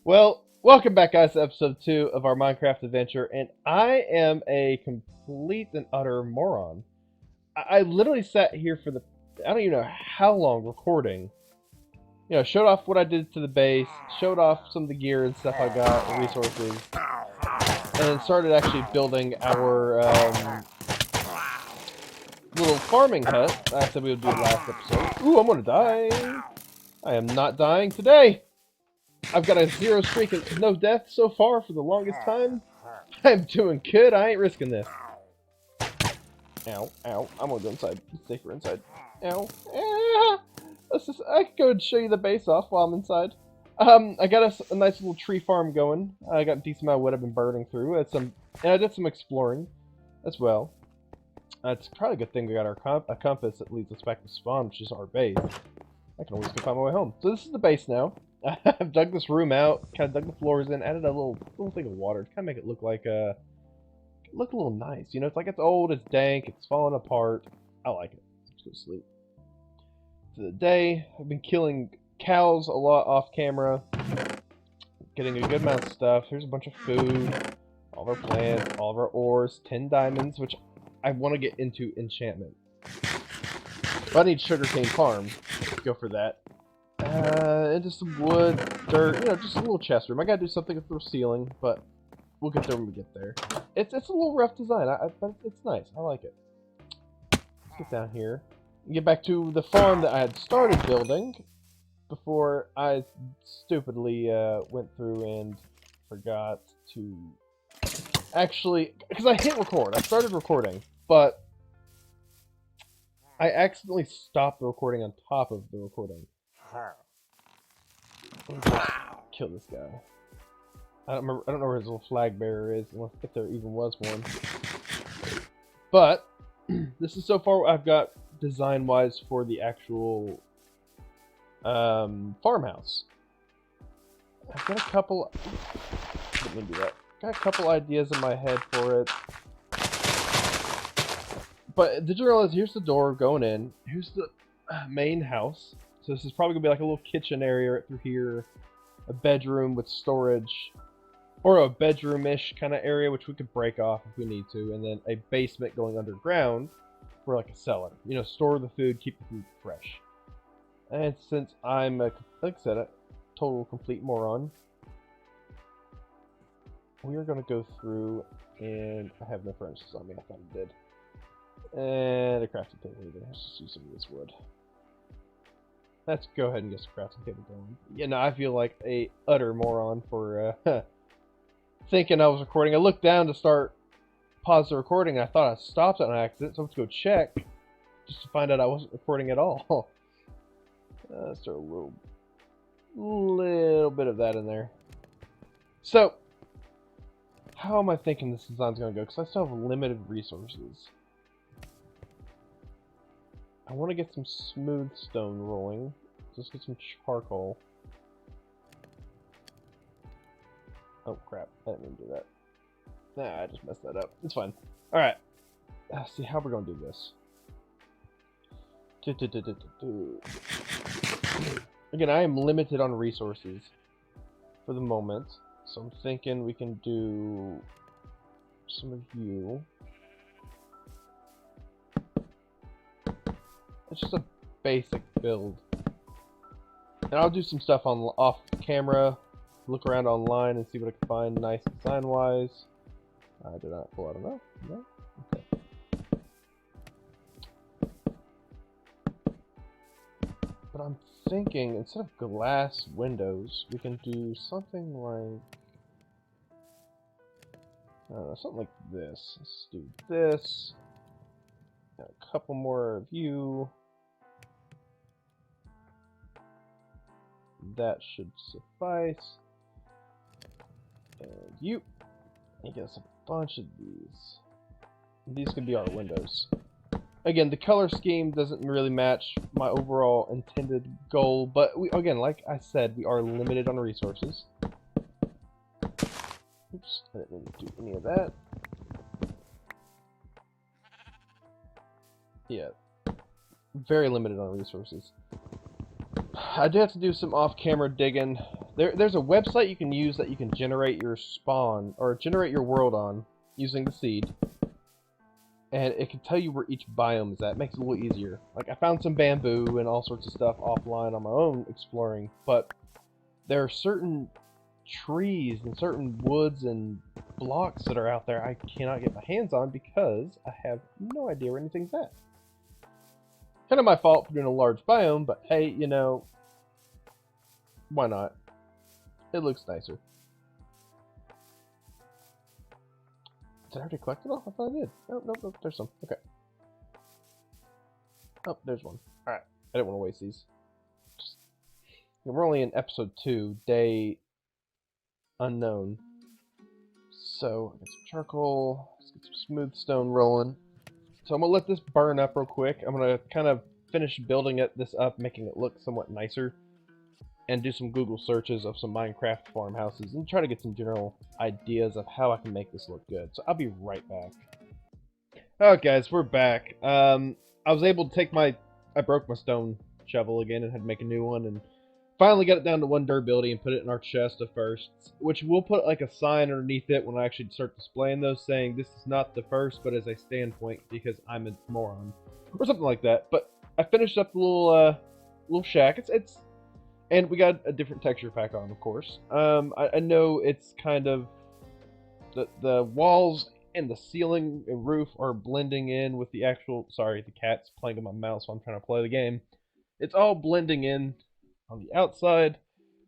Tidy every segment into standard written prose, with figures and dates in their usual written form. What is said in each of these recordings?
Well, welcome back, guys, to episode 2 of our Minecraft adventure, and I am a complete and utter moron. I literally sat here for I don't even know how long recording. Showed off what I did to the base, showed off some of the gear and stuff I got, the resources, and then started actually building our little farming hut I said we would do last episode. Ooh, I'm gonna die! I am not dying today! I've got a 0 streak of no death so far for the longest time. I'm doing good. I ain't risking this. Ow, ow. I'm gonna go inside. It's safer inside. Ow. Ah! I could go and show you the base off while I'm inside. I got a nice little tree farm going. I got a decent amount of wood I've been burning through. And I did some exploring as well. It's probably a good thing we got a compass that leads us back to spawn, which is our base. I can always go find my way home. So this is the base now. I've dug this room out, kind of dug the floors in, added a little thing of water to kind of make it look like look a little nice. You know, it's like it's old, it's dank, it's falling apart. I like it. Let's go to sleep. For the day, I've been killing cows a lot off camera, getting a good amount of stuff. Here's a bunch of food, all of our plants, all of our ores, 10 diamonds, which I want to get into enchantment. But I need sugarcane farm. Let's go for that. Into some wood, dirt, just a little chest room. I gotta do something with the ceiling, but we'll get there when we get there. It's a little rough design, but it's nice. I like it. Let's get down here and get back to the farm that I had started building before I stupidly went through and forgot to actually, because I hit record. I started recording, but I accidentally stopped the recording on top of the recording. Kill this guy. I don't know where his little flag bearer is, unless if there even was one. But this is so far what I've got design-wise for the actual farmhouse. I've got a couple. Let me do that. Got a couple ideas in my head for it. But did you realize here's the door going in? Here's the main house. So this is probably gonna be like a little kitchen area right through here, a bedroom with storage, or a bedroom-ish kind of area which we could break off if we need to, and then a basement going underground for like a cellar. Store the food, keep the food fresh. And since I'm like I said, a total complete moron, we are gonna go through, and I have no furnaces on me. I thought I did. And a crafting table either. Let's just use some of this wood. Let's go ahead and get some crafting table going. I feel like a utter moron for thinking I was recording. I looked down to pause the recording, and I thought I stopped it on accident, so let's go check, just to find out I wasn't recording at all. Let's throw a little bit of that in there. So, how am I thinking this design's going to go? Because I still have limited resources. I want to get some smooth stone rolling. Just get some charcoal. Oh crap, I didn't mean to do that. Nah, I just messed that up. It's fine. Alright. Let's see how we're going to do this. Again, I am limited on resources for the moment. So I'm thinking we can do some of you. It's just a basic build. And I'll do some stuff off camera, look around online and see what I can find nice design-wise. I did not pull out enough. No? Okay. But I'm thinking, instead of glass windows, we can do something like... something like this. Let's do this. A couple more of you. That should suffice. And you. And get us a bunch of these. These could be our windows. Again, the color scheme doesn't really match my overall intended goal, but again, like I said, we are limited on resources. Oops, I didn't mean to do any of that. Yeah, very limited on resources. I do have to do some off-camera digging There's a website you can use that you can generate your spawn, or generate your world on, using the seed. And it can tell you where each biome is at. It makes it a little easier. Like, I found some bamboo and all sorts of stuff offline on my own exploring, but there are certain trees and certain woods and blocks that are out there I cannot get my hands on because I have no idea where anything's at. Kind of my fault for doing a large biome, but hey, you know, why not? It looks nicer. Did I already collect it all? I thought I did. Oh, nope, there's some. Okay. Oh, there's one. Alright. I didn't want to waste these. We're only in episode 2, day unknown. So, get some charcoal. Let's get some smooth stone rolling. So I'm going to let this burn up real quick. I'm going to kind of finish building this up, making it look somewhat nicer. And do some Google searches of some Minecraft farmhouses and try to get some general ideas of how I can make this look good. So I'll be right back. Alright guys, we're back. I was able to take I broke my stone shovel again and had to make a new one, and finally got it down to 1 durability and put it in our chest of firsts, which we'll put like a sign underneath it when I actually start displaying those saying this is not the first but as a standpoint because I'm a moron. Or something like that. But I finished up the little shack. And we got a different texture pack on, of course. I know it's kind of... The walls and the ceiling and roof are blending in with the actual... Sorry, the cat's playing on my mouse while I'm trying to play the game. It's all blending in on the outside,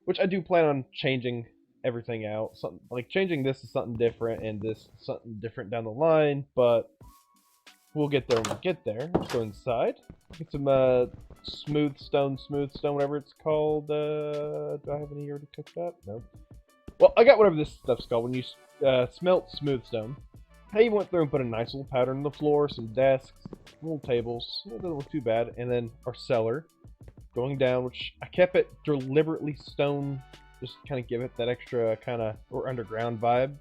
which I do plan on changing everything out. Something like changing this to something different and this something different down the line, but we'll get there when we get there. Let's go inside. Get some smooth stone, whatever it's called. Do I have any already cooked up? No. Well, I got whatever this stuff's called when you smelt smooth stone. I even went through and put a nice little pattern on the floor, some desks, little tables. It doesn't look too bad. And then our cellar going down, which I kept it deliberately stone, just kind of give it that extra kind of or underground vibe.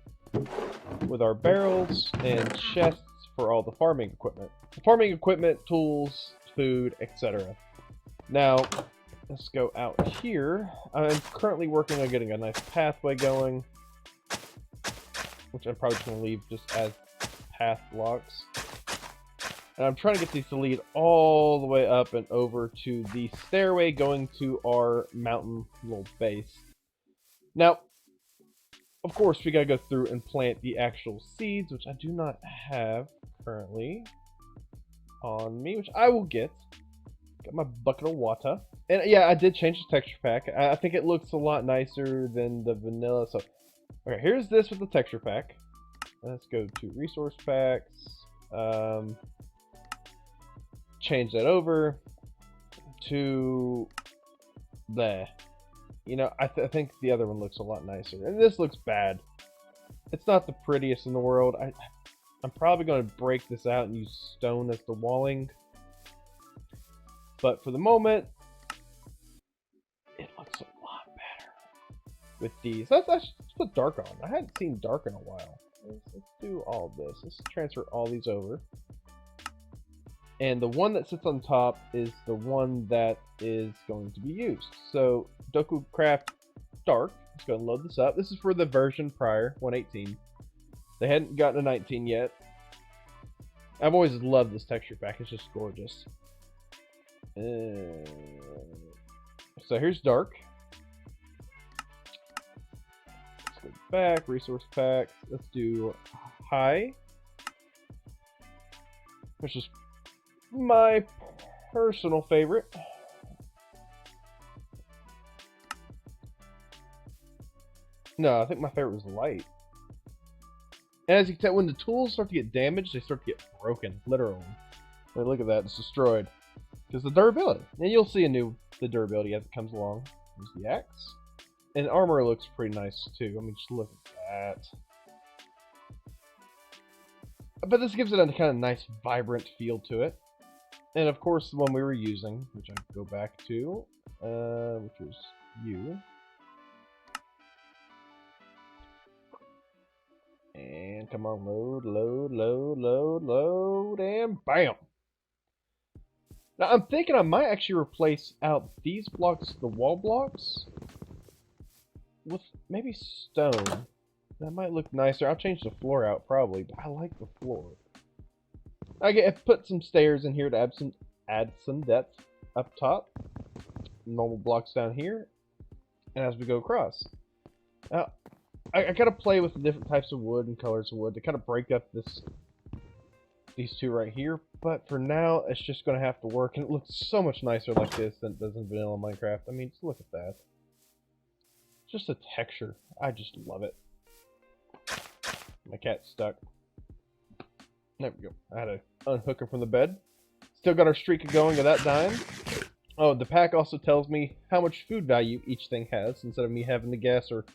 With our barrels and chests for all the farming equipment. Farming equipment, tools, food, etc. Now, let's go out here. I'm currently working on getting a nice pathway going, which I'm probably just going to leave just as path blocks. And I'm trying to get these to lead all the way up and over to the stairway going to our mountain little base. Now, of course, we gotta go through and plant the actual seeds, which I do not have currently on me, which I will get. Got my bucket of water. And yeah, I did change the texture pack. I think it looks a lot nicer than the vanilla. So, okay, here's this with the texture pack. Let's go to resource packs. Change that over to there. You know, I think the other one looks a lot nicer. And this looks bad. It's not the prettiest in the world. I'm probably going to break this out and use stone as the walling. But for the moment, it looks a lot better with these. Let's put dark on. I hadn't seen dark in a while. Let's do all this. Let's transfer all these over. And the one that sits on top is the one that is going to be used. So, Doku Craft Dark. Let's go and load this up. This is for the version prior, 1.18. They hadn't gotten a 19 yet. I've always loved this texture pack. It's just gorgeous. So here's Dark. Let's go back. Resource pack. Let's do High. Which is my personal favorite. No, I think my favorite was Light. And as you can tell, when the tools start to get damaged, they start to get broken, literally. Wait, look at that, it's destroyed. Because the durability. And you'll see the durability as it comes along. There's the axe. And armor looks pretty nice too. I mean, just look at that. But this gives it a kind of nice, vibrant feel to it. And of course, the one we were using, which I can go back to, which was you. And come on, load, and bam! Now, I'm thinking I might actually replace out these blocks, the wall blocks, with maybe stone. That might look nicer. I'll change the floor out probably, but I like the floor. I put some stairs in here to add some depth up top. Normal blocks down here, and as we go across. Now, I gotta play with the different types of wood and colors of wood to kind of break up these two right here. But for now, it's just gonna have to work, and it looks so much nicer like this than it does in vanilla Minecraft. I mean, just look at that. Just the texture. I just love it. My cat's stuck. There we go. I had to unhook her from the bed. Still got our streak going of that dying. Oh, the pack also tells me how much food value each thing has, instead of me having to guess or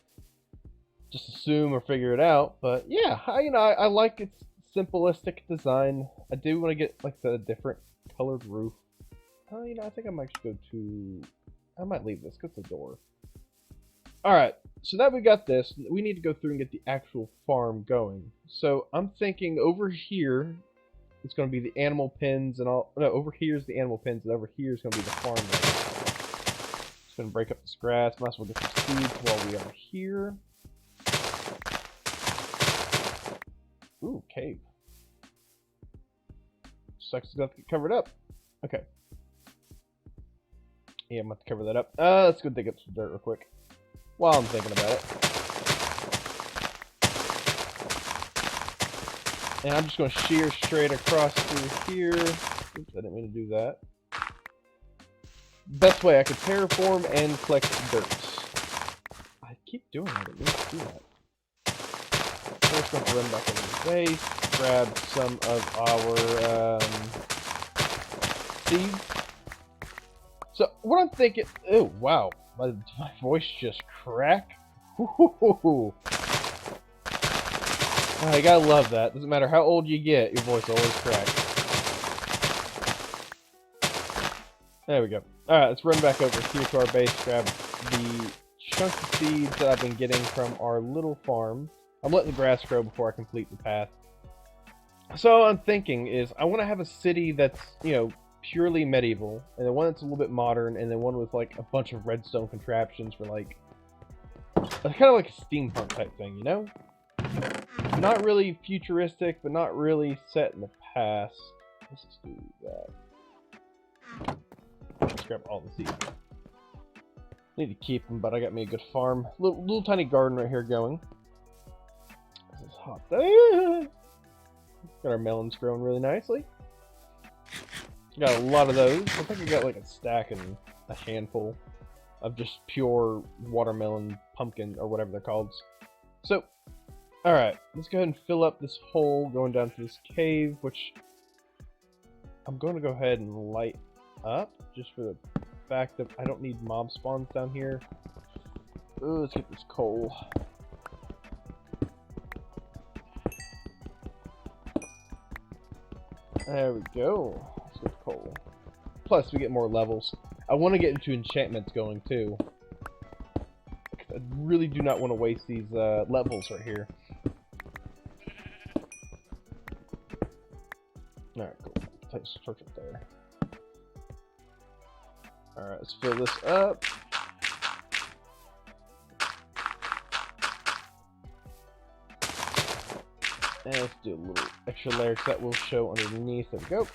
just assume or figure it out. But yeah, I like its simplistic design. I do want to get, like I said, a different colored roof. I think I might just go to... I might leave this, because it's a door. Alright, so now we got this, we need to go through and get the actual farm going. So I'm thinking over here, it's going to be the animal pens and all... No, over here is the animal pens, and over here is going to be the farm. Just going to break up this grass. Might as well get some seeds while we are here. Ooh, cave. Sucks to have to get covered up. Okay. Yeah, I'm going to cover that up. Let's go dig up some dirt real quick. While I'm thinking about it. And I'm just going to shear straight across through here. Oops, I didn't mean to do that. Best way I could terraform and collect dirt. I keep doing that. I didn't mean to do that. First, I'm going to run back over the base, grab some of our seeds. So, what I'm thinking... Oh, wow. My voice just cracked. You gotta love that. Doesn't matter how old you get, your voice always cracks. There we go. Alright, let's run back over here to our base, grab the chunk of seeds that I've been getting from our little farm. I'm letting the grass grow before I complete the path. So what I'm thinking is, I want to have a city that's, purely medieval, and then one that's a little bit modern, and then one with like a bunch of redstone contraptions for like kind of like a steampunk type thing, Not really futuristic, but not really set in the past. Let's just do that. Let's grab all the seeds. Need to keep them, but I got me a good farm. Little tiny garden right here going. This is hot. Got our melons growing really nicely. Got a lot of those. I think I got like a stack and a handful of just pure watermelon pumpkin or whatever they're called. So, alright, let's go ahead and fill up this hole going down to this cave, which I'm going to go ahead and light up just for the fact that I don't need mob spawns down here. Ooh, let's get this coal. There we go. With coal. Plus, we get more levels. I want to get into enchantments going too. I really do not want to waste these levels right here. Alright, cool. Take this torch up there. Alright, let's fill this up. And let's do a little extra layer because that will show underneath. There we go.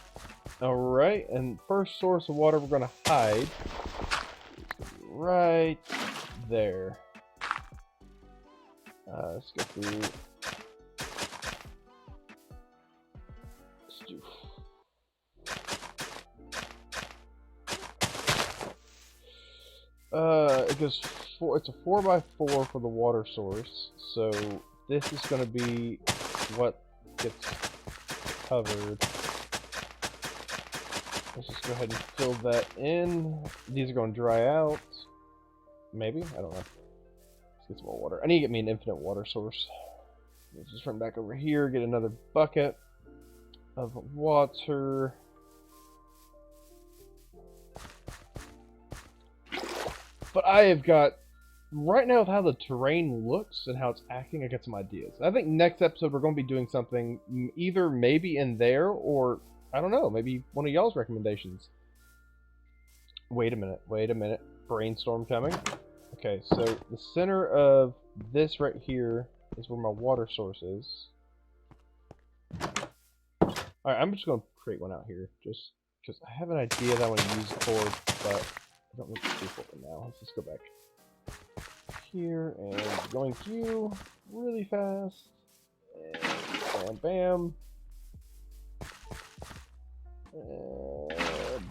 Alright, and first source of water we're going to hide. Right there. Let's go through. Let's do. It goes it's a 4x4 for the water source. So this is going to be what gets covered. Let's just go ahead and fill that in. These are going to dry out. Maybe? I don't know. Let's get some more water. I need to get me an infinite water source. Let's just run back over here, get another bucket of water. But I have got, right now with how the terrain looks and how it's acting, I got some ideas. I think next episode we're going to be doing something either maybe in there or... I don't know, maybe one of y'all's recommendations. Wait a minute. Brainstorm coming. Okay, so the center of this right here is where my water source is. Alright, I'm just going to create one out here, just because I have an idea that I want to use cord, but I don't know what to do for it now. Let's just go back here, and going to you really fast, and bam, bam.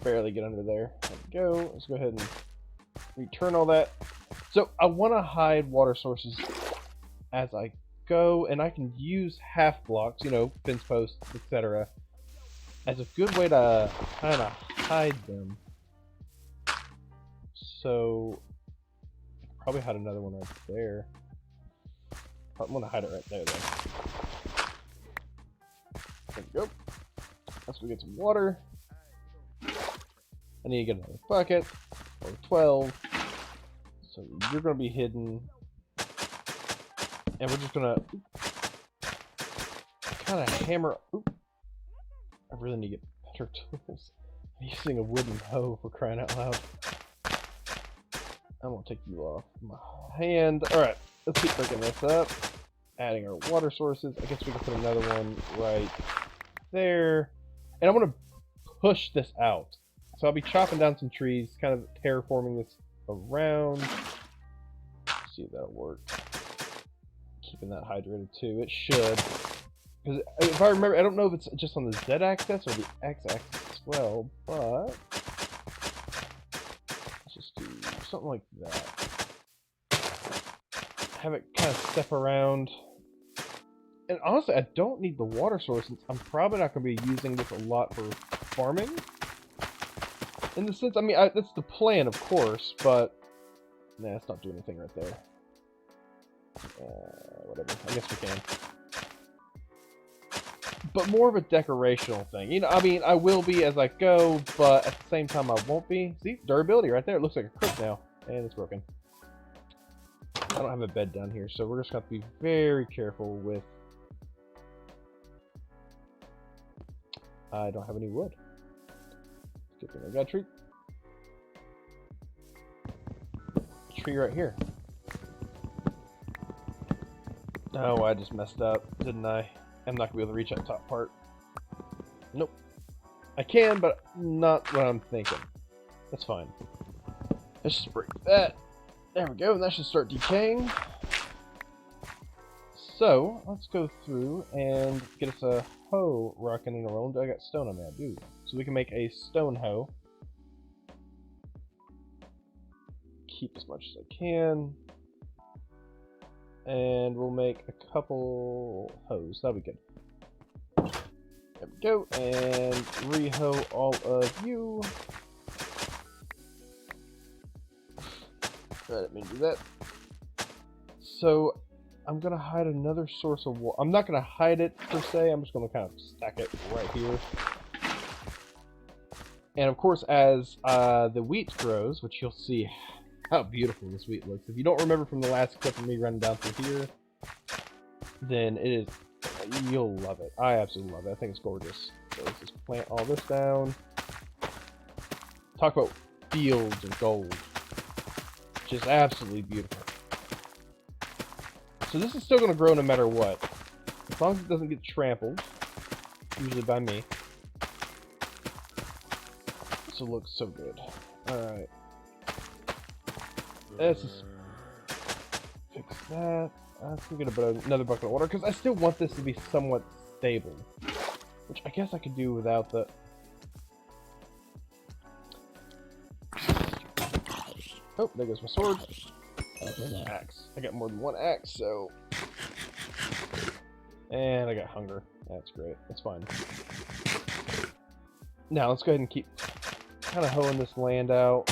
Barely get under there. There we go. Let's go ahead and return all that. So I want to hide water sources as I go, and I can use half blocks, you know, fence posts, etc., as a good way to kind of hide them. So I can probably hide another one right there. I'm gonna hide it right there, though. There we go. Let's go get some water. I need to get another bucket, or 12. So you're going to be hidden. And we're just going to kind of hammer. Oop. I really need to get better tools. I'm using a wooden hoe, for crying out loud. I'm going to take you off my hand. Alright, let's keep breaking this up. Adding our water sources. I guess we can put another one right there. And I'm going to push this out. So I'll be chopping down some trees, kind of terraforming this around. Let's see if that'll work. Keeping that hydrated too. It should. Because if I remember, I don't know if it's just on the Z-axis or the X-axis as well, but let's just do something like that. Have it kind of step around. And honestly, I don't need the water source since I'm probably not going to be using this a lot for farming. In the sense, I mean, that's the plan, of course, but nah, it's not doing anything right there. Whatever. I guess we can. But more of a decorational thing. You know, I mean, I will be as I go, but at the same time, I won't be. See, durability right there. It looks like a crook now, and it's broken. I don't have a bed down here, so we're just going to be very careful with. I don't have any wood. Good thing I got a tree. Tree right here. Oh, I just messed up, didn't I? I'm not gonna be able to reach that top part. Nope. I can, but not what I'm thinking. That's fine. Let's just break that. There we go, and that should start decaying. So, let's go through and get us a hoe rocking and rolling. I got stone on me, I do. So we can make a stone hoe. Keep as much as I can. And we'll make a couple hoes. That'll be good. There we go. And re-hoe all of you. I didn't mean to do that. So I'm going to hide another source of water. I'm not going to hide it per se. I'm just going to kind of stack it right here. And of course, as the wheat grows, which you'll see how beautiful this wheat looks. If you don't remember from the last clip of me running down through here, then it is, you'll love it. I absolutely love it. I think it's gorgeous. So let's just plant all this down. Talk about fields of gold. Just absolutely beautiful. So this is still going to grow no matter what. As long as it doesn't get trampled. Usually by me. This will look so good. Alright. Let's just fix that. Let's go get another bucket of water, because I still want this to be somewhat stable. Which I guess I could do without the... Oh, there goes my sword. Axe. I got more than one axe, so... And I got hunger. That's great. That's fine. Now, let's go ahead and keep kind of hoeing this land out.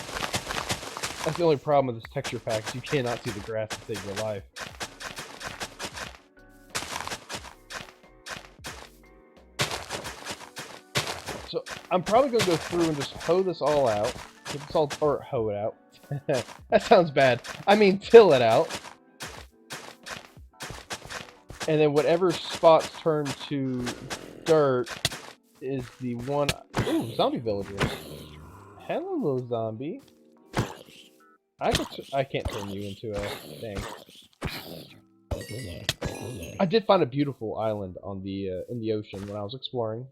That's the only problem with this texture pack, is you cannot see the grass to save your life. So I'm probably going to go through and just hoe this all out. Get this all, or hoe it out. That sounds bad. I mean till it out. And then whatever spots turn to dirt is the one... Ooh, zombie villagers. Hello, zombie. I can't turn you into a thing. I did find a beautiful island on the in the ocean when I was exploring.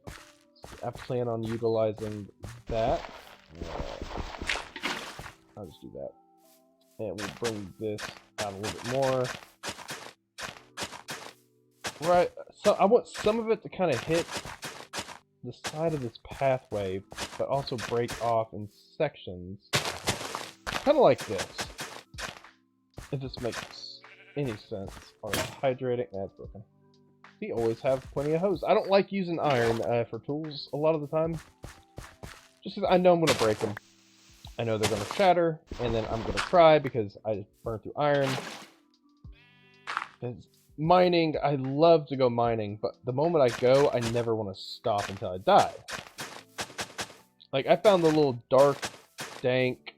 I plan on utilizing that. I'll just do that. And we'll bring this out a little bit more. Right, so I want some of it to kind of hit the side of this pathway, but also break off in sections. Kind of like this. If this makes any sense. Or hydrating. That's broken. We always have plenty of hose. I don't like using iron for tools a lot of the time. Just because I know I'm going to break them. I know they're going to shatter, and then I'm going to cry because I burned through iron. It's mining, I love to go mining, but the moment I go, I never want to stop until I die. Like, I found the little dark, dank,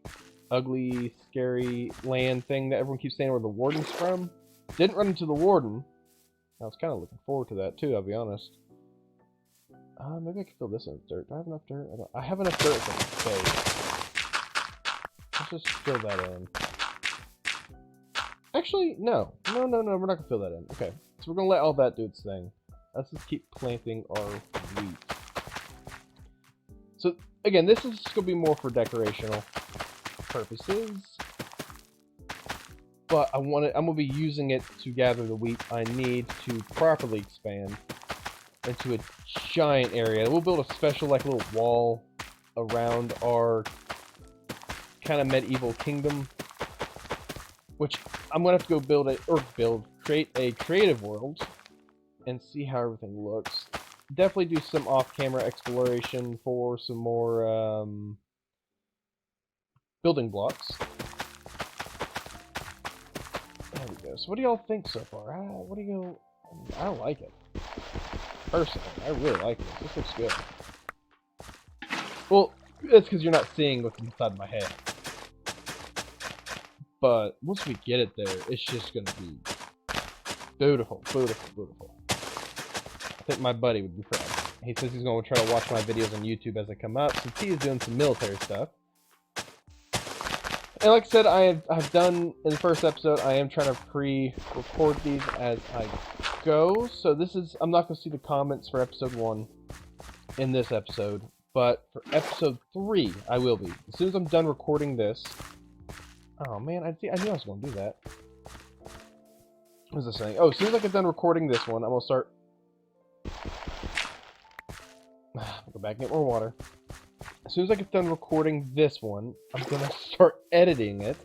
ugly, scary land thing that everyone keeps saying where the warden's from. Didn't run into the warden. I was kind of looking forward to that too, I'll be honest. Maybe I can fill this in with dirt. Do I have enough dirt? I have enough dirt for the base. Let's just fill that in. Actually, no. No, we're not going to fill that in. Okay, so we're going to let all that do its thing. Let's just keep planting our wheat. So, again, this is going to be more for decorational purposes. But I'm going to be using it to gather the wheat I need to properly expand into a giant area. We'll build a special, like, little wall around our kind of medieval kingdom, which I'm going to have to go create a creative world and see how everything looks. Definitely do some off-camera exploration for some more building blocks. There we go. So what do y'all think so far? What do you... I like it. Personally, I really like this. This looks good. Well, it's because you're not seeing what's inside my head. But once we get it there, it's just going to be beautiful, beautiful, beautiful. I think my buddy would be proud. He says he's going to try to watch my videos on YouTube as they come out, since he is doing some military stuff. And like I said, I've done in the first episode, I am trying to pre-record these as I go. So this is, I'm not going to see the comments for episode 1 in this episode. But for episode 3, I will be. As soon as I'm done recording this... Oh man, I knew I was going to do that. What was I saying? Oh, as soon as I get done recording this one, I'm going to start... I'll go back and get more water. As soon as I get done recording this one, I'm going to start editing it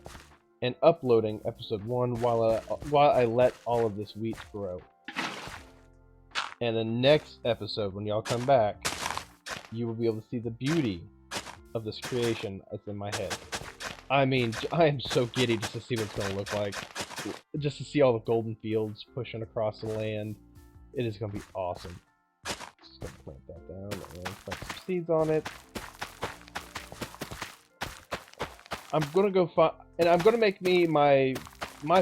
and uploading episode 1 while I let all of this wheat grow. And the next episode, when y'all come back, you will be able to see the beauty of this creation that's in my head. I mean, I am so giddy just to see what it's going to look like. Just to see all the golden fields pushing across the land. It is going to be awesome. Just going to plant that down and plant some seeds on it. I'm going to go find... And I'm going to make me my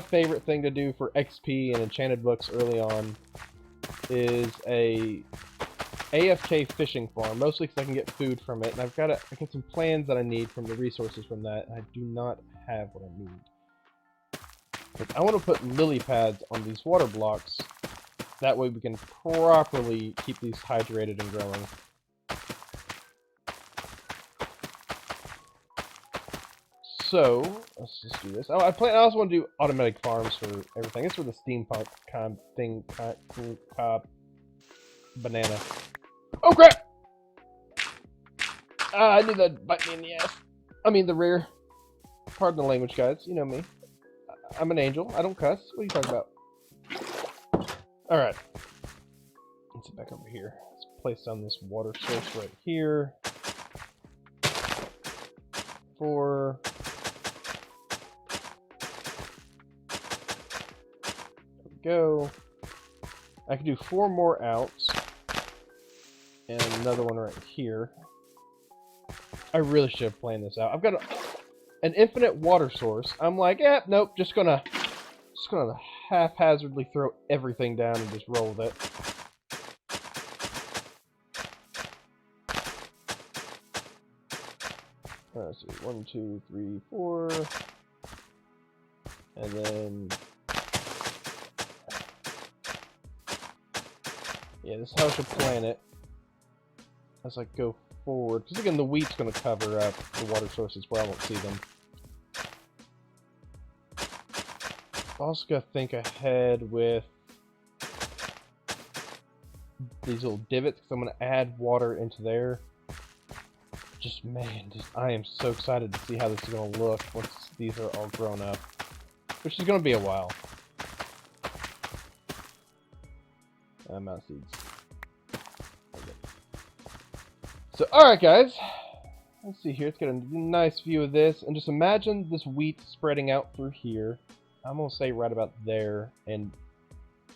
favorite thing to do for XP and enchanted books early on is a Afk Fishing Farm, mostly because I can get food from it, and I got some plans that I need from the resources from that, and I do not have what I need. But I want to put lily pads on these water blocks, that way we can properly keep these hydrated and growing. So, let's just do this. I also want to do automatic farms for everything. It's for the steampunk kind of thing, banana. Oh crap! I knew that'd bite me in the ass. I mean the rear. Pardon the language, guys. You know me. I'm an angel. I don't cuss. What are you talking about? Alright. Let's get back over here. Let's place down this water source right here. 4. There we go. I can do 4 more outs. And another one right here. I really should have planned this out. I've got an infinite water source. I'm like, nope, just gonna haphazardly throw everything down and just roll with it. Let's see, 1, 2, 3, 4. And then... yeah, this is how I should plan it as I go forward. Because again, the wheat's going to cover up the water sources where I won't see them. Also got to think ahead with these little divots, because I'm going to add water into there. Just, man, I am so excited to see how this is going to look once these are all grown up. Which is going to be a while. Mouse seeds. Okay. So, alright guys. Let's see here. Let's get a nice view of this. And just imagine this wheat spreading out through here. I'm going to say right about there. And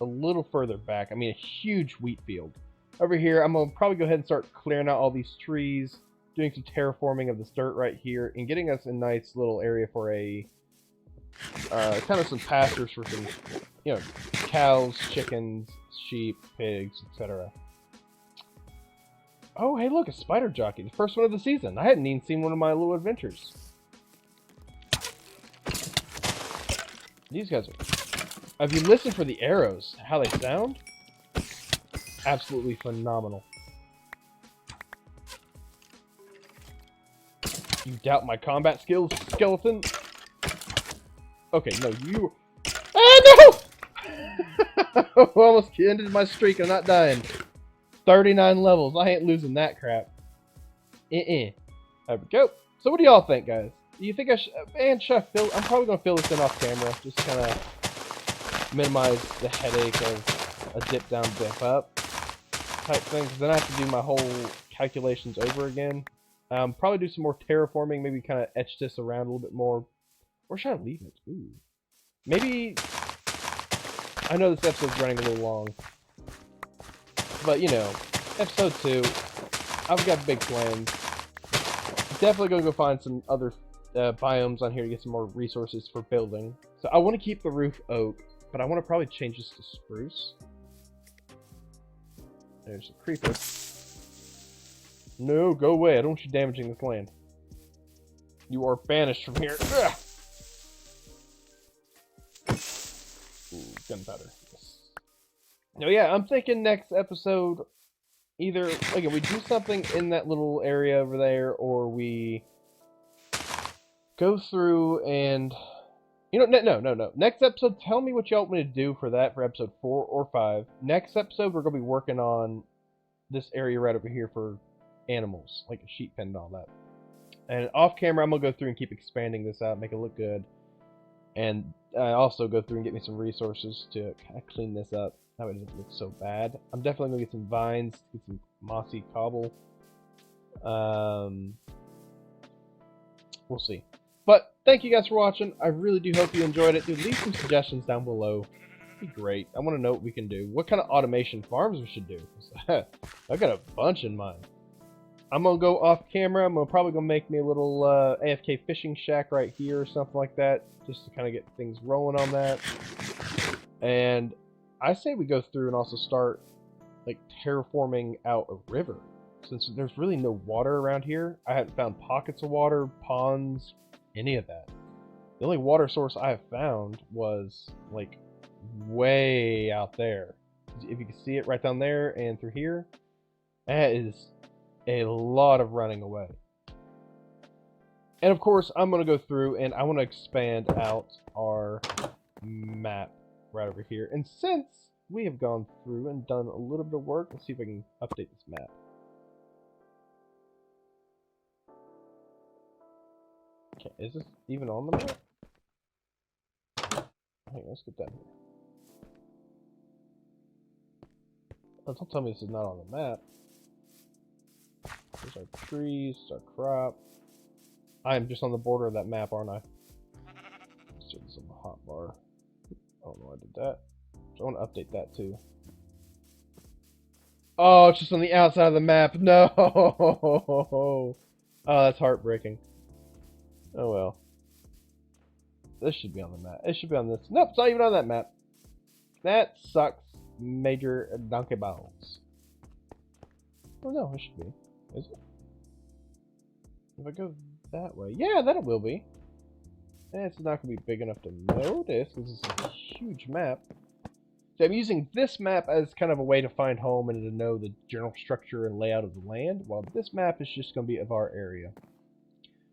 a little further back. I mean, a huge wheat field. Over here, I'm going to probably go ahead and start clearing out all these trees. Doing some terraforming of this dirt right here. And getting us a nice little area for a... kind of some pastures for some, you know, cows, chickens, sheep, pigs, etc. Oh, hey, look, a spider jockey. The first one of the season. I hadn't even seen one of my little adventures. These guys are... if you listen for the arrows, how they sound, absolutely phenomenal. You doubt my combat skills, skeleton? Okay, no, you... oh, no! Almost ended my streak. I'm not dying. 39 levels. I ain't losing that crap. There we go. So what do y'all think, guys? Do you think I should... man, should I fill... I'm probably going to fill this in off camera. Just kind of minimize the headache of a dip down, dip up type thing. Because then I have to do my whole calculations over again. Probably do some more terraforming. Maybe kind of etch this around a little bit more. Or should I leave it? Ooh. Maybe... I know this episode's running a little long. But, you know, episode 2, I've got big plans. Definitely gonna go find some other biomes on here to get some more resources for building. So I want to keep the roof oak, but I want to probably change this to spruce. There's a creeper. No, go away. I don't want you damaging this land. You are banished from here. Ugh. Ooh, gunpowder. Yes. No, yeah, I'm thinking next episode, either, again, we do something in that little area over there, or we go through and, you know, no. Next episode, tell me what y'all want me to do for that, for episode 4 or 5. Next episode, we're going to be working on this area right over here for animals, like a sheep pen and all that. And off camera, I'm going to go through and keep expanding this out, make it look good. And I also go through and get me some resources to kind of clean this up. That way it doesn't look so bad. I'm definitely going to get some vines, get some mossy cobble. We'll see. But thank you guys for watching. I really do hope you enjoyed it. Dude, leave some suggestions down below. It'd be great. I want to know what we can do. What kind of automation farms we should do. I've got a bunch in mind. I'm going to go off camera. I'm probably going to make me a little AFK fishing shack right here or something like that. Just to kind of get things rolling on that. And I say we go through and also start like terraforming out a river. Since there's really no water around here. I haven't found pockets of water, ponds, any of that. The only water source I have found was like way out there. If you can see it right down there and through here, that is a lot of running away. And of course, I'm going to go through and I want to expand out our map right over here. And since we have gone through and done a little bit of work, let's see if I can update this map. Okay, is this even on the map? Hang on, let's get that here. Oh, don't tell me this is not on the map. There's our trees, our crop. I am just on the border of that map, aren't I? Let's do this on the hotbar. Oh no, I did that. So I want to update that too. Oh, it's just on the outside of the map. No! Oh, that's heartbreaking. Oh well. This should be on the map. It should be on this. Nope, it's not even on that map. That sucks. Major donkey balls. Oh no, it should be. Is it? If I go that way. Yeah, that it will be. It's not going to be big enough to notice because it's a huge map. So I'm using this map as kind of a way to find home and to know the general structure and layout of the land, while this map is just going to be of our area.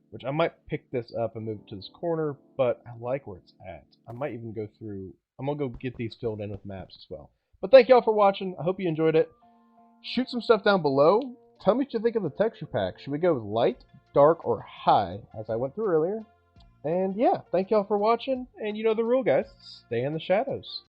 Which I might pick this up and move it to this corner, but I like where it's at. I might even go through... I'm going to go get these filled in with maps as well. But thank y'all for watching. I hope you enjoyed it. Shoot some stuff down below. Tell me what you think of the texture pack. Should we go with light, dark, or high, as I went through earlier? And yeah, thank y'all for watching. And you know the rule, guys. Stay in the shadows.